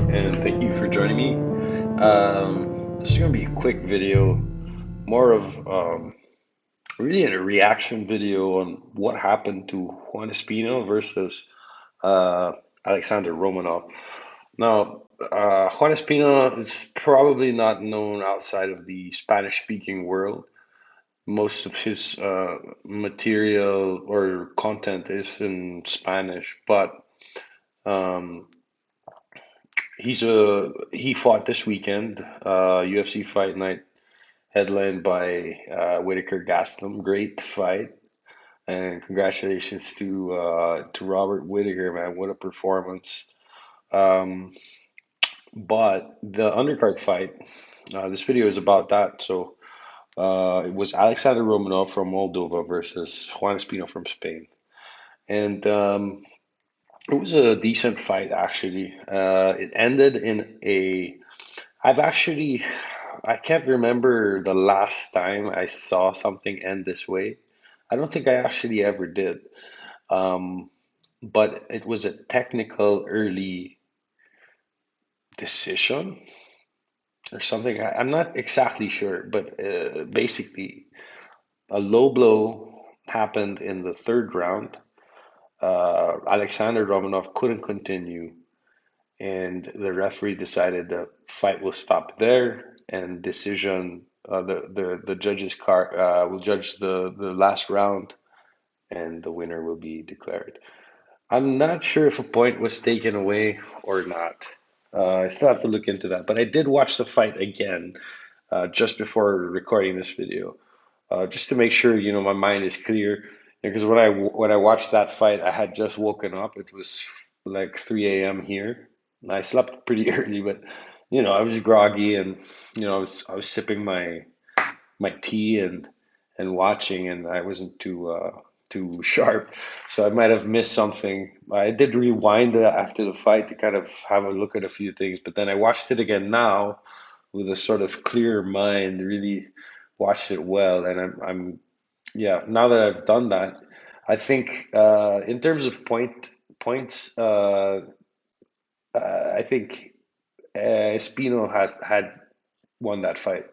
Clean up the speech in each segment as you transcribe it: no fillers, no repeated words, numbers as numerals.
and thank you for joining me. This is going to be a quick video, more of really a reaction video on what happened to Juan Espino versus uh, Alexander Romanov. Now, Juan Espino is probably not known outside of the Spanish-speaking world. Most of his material or content is in Spanish, but um, he fought this weekend, UFC Fight Night, headlined by Whitaker Gastelum. Great fight, and congratulations to Robert Whitaker, man. What a performance! Um, but the undercard fight, this video is about that. So it was Alexander Romanov from Moldova versus Juan Espino from Spain, and it was a decent fight actually. It ended in a I've actually, I can't remember the last time I saw something end this way. I don't think I actually ever did. Um, but it was a technical early decision or something. I'm not exactly sure, but basically, a low blow happened in the third round. Alexander Romanov couldn't continue, and the referee decided the fight will stop there and decision the judges car will judge the last round and the winner will be declared. I'm not sure if a point was taken away or not. I still have to look into that, but I did watch the fight again just before recording this video, just to make sure my mind is clear. Because when I watched that fight, I had just woken up. It was like 3 a.m. here. I slept pretty early, but I was groggy and I was sipping my tea and watching, and I wasn't too sharp, so I might have missed something. I did rewind it after the fight to kind of have a look at a few things, but then I watched it again now with a sort of clear mind, really watched it well, and I'm yeah. Now that I've done that, I think in terms of points, I think Espino has had won that fight.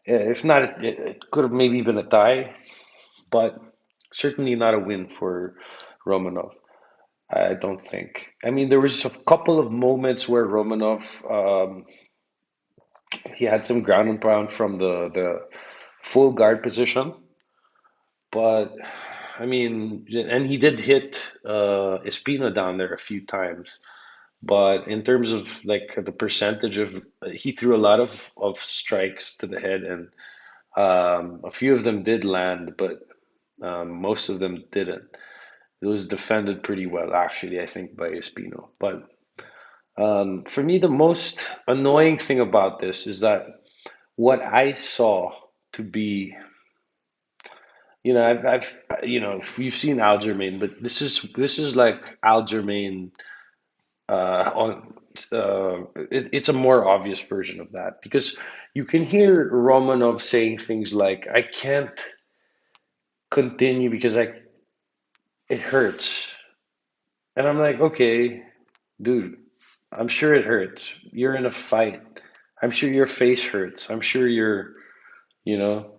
If not, it could have maybe been a tie, but certainly not a win for Romanov. I don't think. I mean, there was a couple of moments where Romanov he had some ground and pound from the full guard position, but I mean, and he did hit Espina down there a few times. But in terms of like the percentage of, he threw a lot of strikes to the head, and a few of them did land, but most of them didn't. It was defended pretty well, actually, I think, by Espino. But for me, the most annoying thing about this is that what I saw to be, we've seen Algermain, but this is like Algermain on. It's a more obvious version of that because you can hear Romanov saying things like, "I can't continue because it hurts," and I'm like, "Okay, dude, I'm sure it hurts. You're in a fight. I'm sure your face hurts. I'm sure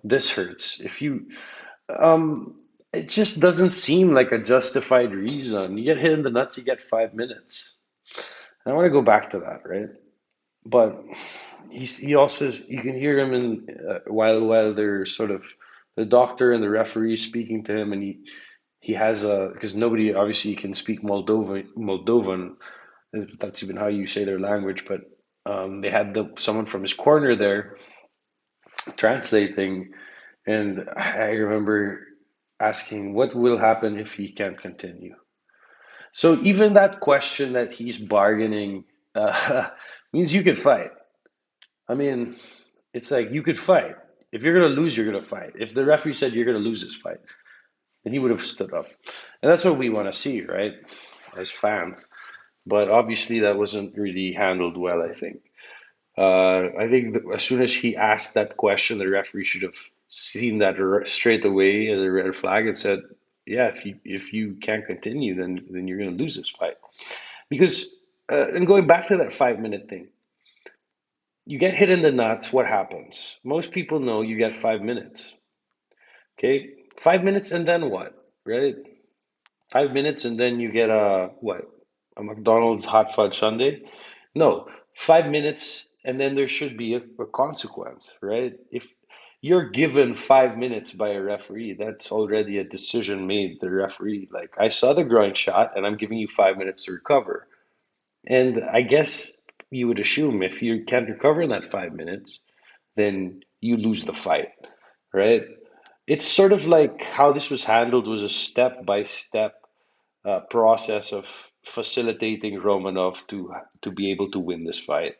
this hurts. If you, it just doesn't seem like a justified reason. You get hit in the nuts, you get 5 minutes. And I want to go back to that, right? But he also, you can hear him in while they're sort of the doctor and the referee speaking to him, and he has a because nobody obviously can speak Moldovan, if that's even how you say their language, but they had someone from his corner there translating, and I remember asking, "What will happen if he can't continue?" So even that question that he's bargaining means you could fight. I mean, it's like you could fight. If you're gonna lose, you're gonna fight. If the referee said you're gonna lose this fight, then he would have stood up, and that's what we want to see, right, as fans. But obviously, that wasn't really handled well, I think. I think that as soon as he asked that question, the referee should have seen that straight away as a red flag and said, "Yeah, if you can't continue, then you're going to lose this fight." Because And going back to that 5 minute thing, you get hit in the nuts, what happens? Most people know you get 5 minutes. Okay, 5 minutes and then what? Right? 5 minutes and then you get a what? A McDonald's hot fudge sundae? No, 5 minutes and then there should be a consequence, right? If you're given 5 minutes by a referee, that's already a decision made, the referee. Like, I saw the groin shot and I'm giving you 5 minutes to recover. And I guess you would assume if you can't recover in that 5 minutes, then you lose the fight, right? It's sort of like how this was handled was a step-by-step process of facilitating Romanov to be able to win this fight.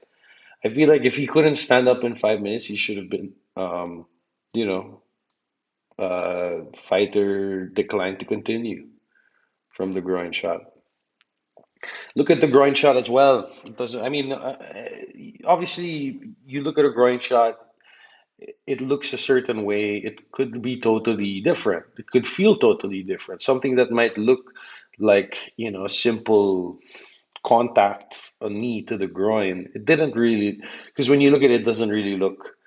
I feel like if he couldn't stand up in 5 minutes, he should have been, you know, fighter declined to continue from the groin shot. Look at the groin shot as well. It doesn't, I mean, obviously, you look at a groin shot, it looks a certain way. It could be totally different. It could feel totally different. Something that might look like, a simple contact, a knee to the groin. It didn't really, because when you look at it, it doesn't really look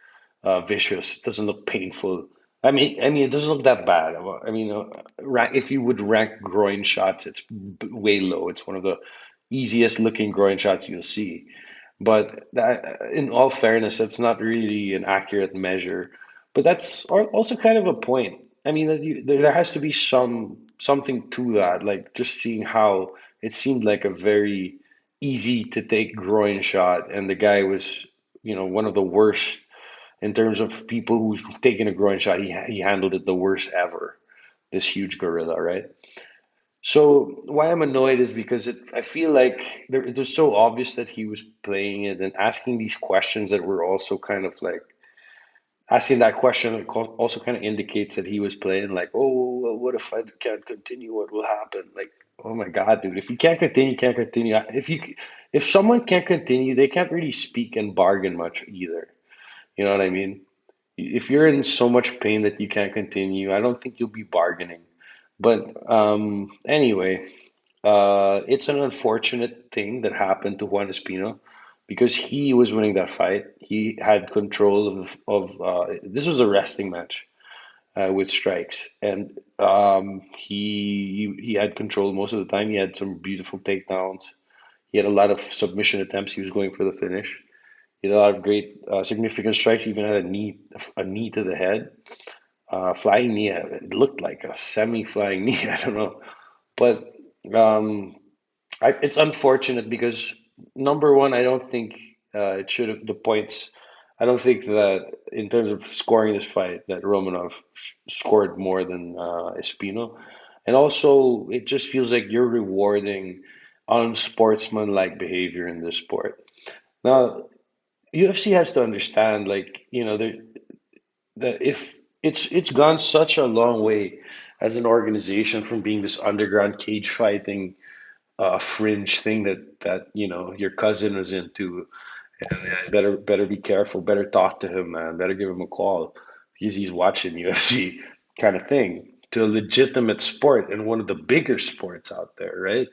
vicious. It doesn't look painful. I mean, it doesn't look that bad. I mean, if you would rank groin shots, it's way low. It's one of the easiest looking groin shots you'll see. But in all fairness, that's not really an accurate measure. But that's also kind of a point. I mean, that there has to be something to that. Like just seeing how it seemed like a very easy to take groin shot, and the guy was, one of the worst in terms of people who's taken a groin shot. He handled it the worst ever. This huge gorilla, right? So why I'm annoyed is because I feel like it was so obvious that he was playing it and asking these questions that were also kind of like asking that question also kind of indicates that he was playing like, oh, well, what if I can't continue? What will happen? Like, oh my God, dude, if you can't continue, you can't continue. If someone can't continue, they can't really speak and bargain much either. You know what I mean? If you're in so much pain that you can't continue, I don't think you'll be bargaining. But anyway, it's an unfortunate thing that happened to Juan Espino because he was winning that fight. He had control of this was a wrestling match with strikes, and he had control most of the time. He had some beautiful takedowns. He had a lot of submission attempts. He was going for the finish. He had a lot of great significant strikes. He even had a knee to the head. Flying knee. It looked like a semi-flying knee. I don't know, but. Um, it's unfortunate because number one, I don't think it should have the points. I don't think that in terms of scoring this fight that Romanov scored more than Espino, and also it just feels like you're rewarding unsportsmanlike behavior in this sport. Now, UFC has to understand, like that if it's gone such a long way as an organization from being this underground cage fighting fringe thing that your cousin was into. And better be careful. Better talk to him, man. Better give him a call because he's watching UFC kind of thing to a legitimate sport and one of the bigger sports out there, right?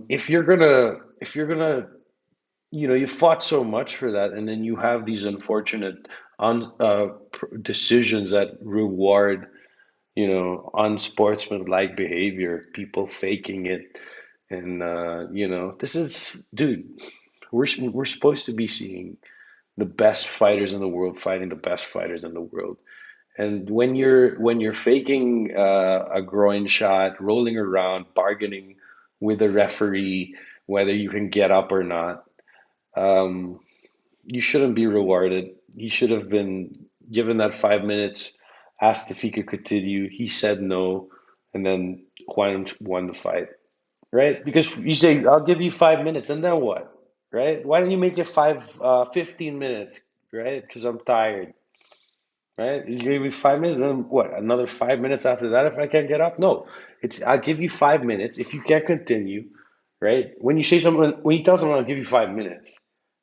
If you're gonna, you fought so much for that, and then you have these unfortunate decisions that reward, unsportsmanlike behavior, people faking it, and this is, dude, we're supposed to be seeing the best fighters in the world fighting the best fighters in the world. And when you're faking a groin shot, rolling around, bargaining with the referee whether you can get up or not, um, you shouldn't be rewarded. He should have been given that 5 minutes, asked if he could continue. He said no, and then Juan won the fight. Right? Because you say, I'll give you 5 minutes, and then what? Right? Why don't you make it 15 minutes? Right? Because I'm tired. Right? You give me 5 minutes, then what? Another 5 minutes after that if I can't get up? No. I'll give you 5 minutes. If you can't continue, right? When you tell someone I'll give you 5 minutes,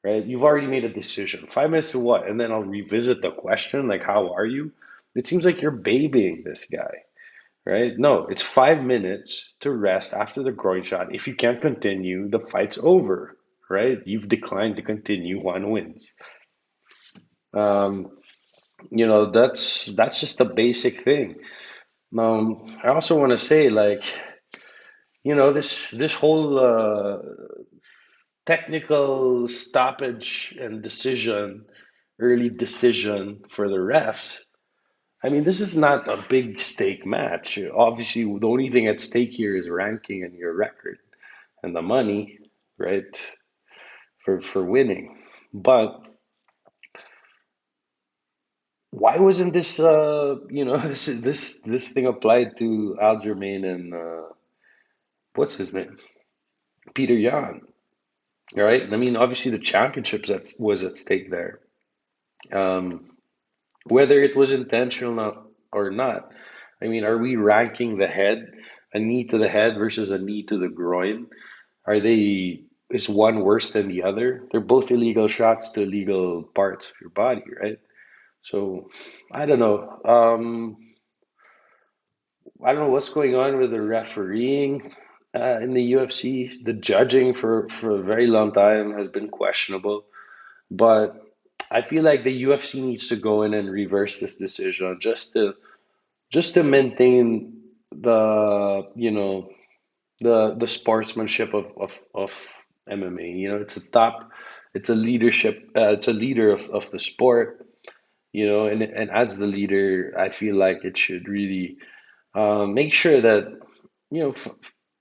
right? You've already made a decision. 5 minutes to what? And then I'll revisit the question, like, how are you? It seems like you're babying this guy, right? No, it's 5 minutes to rest after the groin shot. If you can't continue, the fight's over, right? You've declined to continue, Juan wins. Um, that's just a basic thing. I also want to say, like, this whole technical stoppage and early decision for the refs. I mean, this is not a big stake match. Obviously, the only thing at stake here is ranking and your record and the money, right, for winning. But why wasn't this this thing applied to Aljamain and what's his name? Peter Yan, right? I mean, obviously the championships that was at stake there. Um, Whether it was intentional or not. I mean, are we ranking the head, a knee to the head versus a knee to the groin? Are they, is one worse than the other? They're both illegal shots to illegal parts of your body, right? So I don't know. I don't know what's going on with the refereeing in the UFC. The judging for a very long time has been questionable, but I feel like the UFC needs to go in and reverse this decision just to maintain the sportsmanship of MMA. It's a leadership, it's a leader of the sport, and as the leader, I feel like it should really make sure that you know f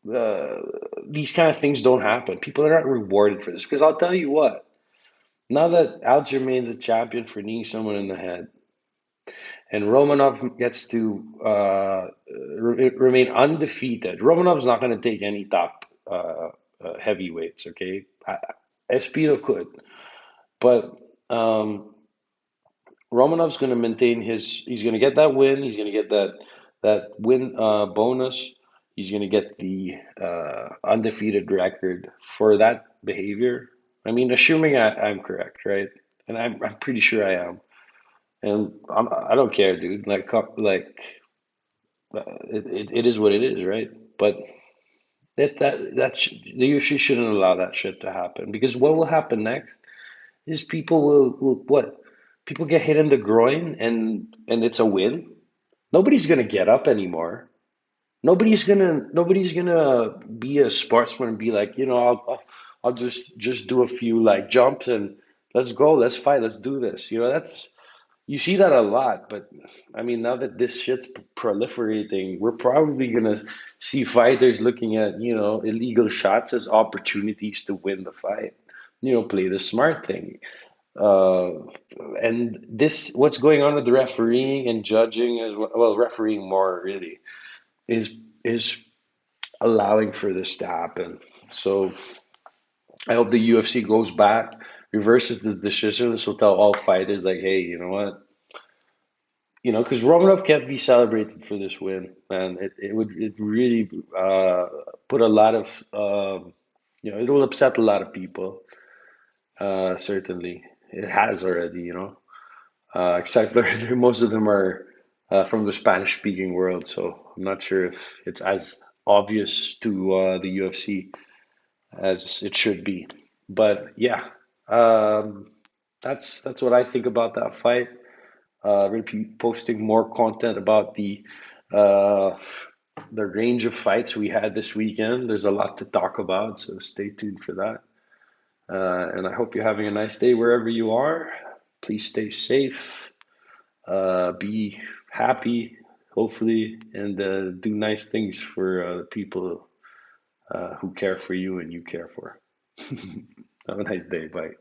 uh, these kind of things don't happen. People are not rewarded for this because I'll tell you what. Now that Aljamain's a champion for kneeing someone in the head, and Romanov gets to remain undefeated. Romanov's not going to take any top heavyweights, okay? Espino could, but Romanov's going to maintain he's going to get that win. He's going to get that win bonus. He's going to get the undefeated record for that behavior. I mean, assuming I'm correct, right? And I'm pretty sure I am. And I don't care, dude. It is what it is, right? But the UFC shouldn't allow that shit to happen because what will happen next is people will what? People get hit in the groin and it's a win. Nobody's gonna get up anymore. Nobody's gonna be a sportsman and be like, I'll just do a few like jumps and let's go, let's fight, let's do this. That's you see that a lot, but I mean, now that this shit's proliferating, we're probably gonna see fighters looking at, illegal shots as opportunities to win the fight. Play the smart thing. Uh, and what's going on with the refereeing and judging as well, refereeing more really, is allowing for this to happen. So I hope the UFC goes back, reverses the decision. This will tell all fighters like, hey, you know what? Because Romanov can't be celebrated for this win, man. It really put a lot of it will upset a lot of people. Certainly, it has already. Except most of them are from the Spanish-speaking world, so I'm not sure if it's as obvious to the UFC as it should be. But yeah, um, that's what I think about that fight. We're gonna be posting more content about uh, the range of fights we had this weekend. There's a lot to talk about, so stay tuned for that. And I hope you're having a nice day wherever you are. Please stay safe, be happy, hopefully, and do nice things for the people who care for you and you care for. Have a nice day. Bye.